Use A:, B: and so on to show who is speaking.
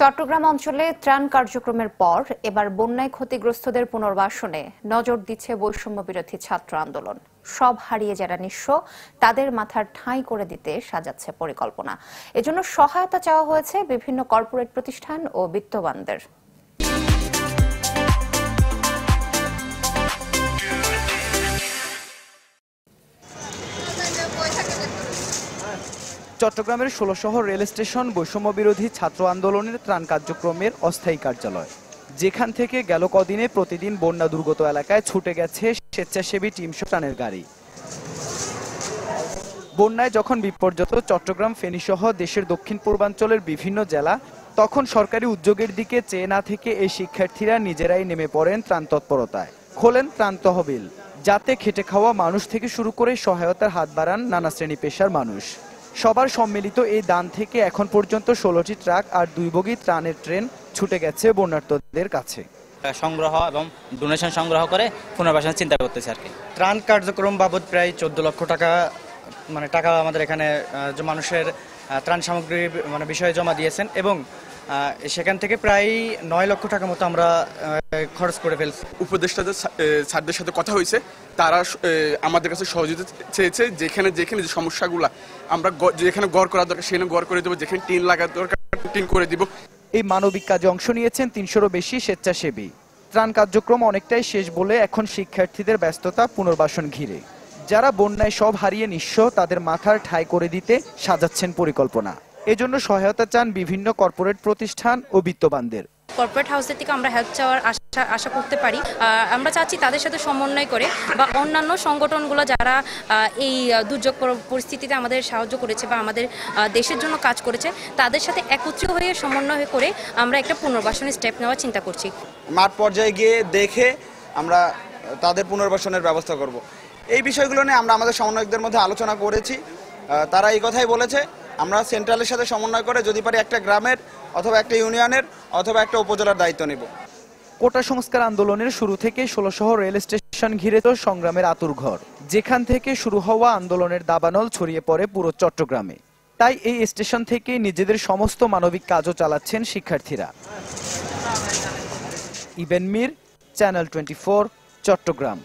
A: চট্টগ্রাম অঞ্চলে ত্রাণ কার্যক্রমের পর এবার বন্যায় ক্ষতিগ্রস্তদের পুনর্বাসনে নজর দিচ্ছে বৈষম্য বিরোধী ছাত্র আন্দোলন। সব হারিয়ে যারা নিঃস্ব তাদের মাথার ঠাঁই করে দিতে সাজাচ্ছে পরিকল্পনা। এজন্য সহায়তা চাওয়া হয়েছে বিভিন্ন কর্পোরেট প্রতিষ্ঠান ও বিত্তবানদের।
B: চট্টগ্রামের ১৬ শহর রেল স্টেশন বৈষম্য বিরোধী ছাত্র আন্দোলনের ত্রাণ কার্যক্রমের অস্থায়ী কার্যালয়, যেখান থেকে গেল কদিনে প্রতিদিন বন্যা দুর্গত এলাকায় ছুটে গেছে স্বেচ্ছাসেবী টিম ত্রাণের গাড়ি। বন্যায় যখন বিপর্যস্ত চট্টগ্রাম, ফেনী সহ দেশের দক্ষিণ পূর্বাঞ্চলের বিভিন্ন জেলা, তখন সরকারি উদ্যোগের দিকে চেয়ে না থেকে এই শিক্ষার্থীরা নিজেরাই নেমে পড়েন ত্রাণ তৎপরতায়। খোলেন ত্রাণ তহবিল, যাতে খেটে খাওয়া মানুষ থেকে শুরু করে সহায়তার হাত বাড়ান নানা শ্রেণী পেশার মানুষ। সবার সম্মিলিত এই দান থেকে এখন পর্যন্ত ১৬টি ট্রাক আর ২ বগি ত্রাণের ট্রেন ছুটে গেছে বন্যার্তদের কাছে।
C: সংগ্রহ এবং ডোনেশন সংগ্রহ করে পুনর্বাসনের চিন্তা করতেছে আর কি।
D: ত্রাণ কার্যক্রম বাবদ প্রায় ১৪ লক্ষ টাকা টাকা আমাদের এখানে যে মানুষের ত্রাণ সামগ্রী বিষয়ে জমা দিয়েছেন এবং সেখান থেকে প্রায় ৯ লক্ষ টাকা মতো আমরা খরচ করে ফেলছি।
E: উপদেষ্টাদের স্যারদের সাথে কথা হয়েছে, তারা আমাদের কাছে সহযোগিতা চেয়েছে। যেখানে যে সমস্যাগুলো আমরা যেখানে গড় করা দরকার সেখানে গড় করে দেবো, যেখানে টিন লাগা দরকার টিন করে দিব।
B: এই মানবিক কাজে অংশ নিয়েছেন ৩০০-রও বেশি স্বেচ্ছাসেবী। ত্রাণ কার্যক্রম অনেকটাই শেষ বলে এখন শিক্ষার্থীদের ব্যস্ততা পুনর্বাসন ঘিরে। যারা বন্যায় সব হারিয়ে নিঃস্ব তাদের মাথার ঠাঁই করে দিতে সাজাচ্ছেন পরিকল্পনা। এজন্য সহায়তা চান বিভিন্ন কর্পোরেট প্রতিষ্ঠান ও বিত্তবানদের।
F: কর্পোরেট হাউসের থেকে আমরা হেল্প চাওয়ার আশা করতে পারি। আমরা চাচ্ছি তাদের সাথে সমন্বয় করে বা অন্যান্য সংগঠনগুলো যারা এই দুর্যোগ পরিস্থিতিতে আমাদের সাহায্য করেছে বা আমাদের দেশের জন্য কাজ করেছে, তাদের সাথে একত্রিত হয়ে সমন্বয় করে আমরা একটা পুনর্বাসনের স্টেপ নেওয়ার চিন্তা করছি।
D: মাঠ পর্যায়ে গিয়ে দেখে আমরা তাদের পুনর্বাসনের ব্যবস্থা করব। এই বিষয়গুলো নিয়ে আমরা আমাদের সমন্বয়কদের মধ্যে আলোচনা করেছি। তারা এই কথাই বলেছে, আমরা সেন্ট্রালের সাথে সমন্বয় করে যদি পারি একটা গ্রামের অথবা একটা ইউনিয়নের অথবা একটা উপজেলার দায়িত্ব নেব।
B: কোটা সংস্কার আন্দোলনের শুরু থেকে ১৬ শহর রেল স্টেশন ঘিরে তো সংগ্রামের আতুরঘর, যেখান থেকে শুরু হওয়া আন্দোলনের দাবানল ছড়িয়ে পড়ে পুরো চট্টগ্রামে। তাই এই স্টেশন থেকে নিজেদের সমস্ত মানবিক কাজও চালাচ্ছেন শিক্ষার্থীরা। ইবেন মির, চ্যানেল 24, চট্টগ্রাম।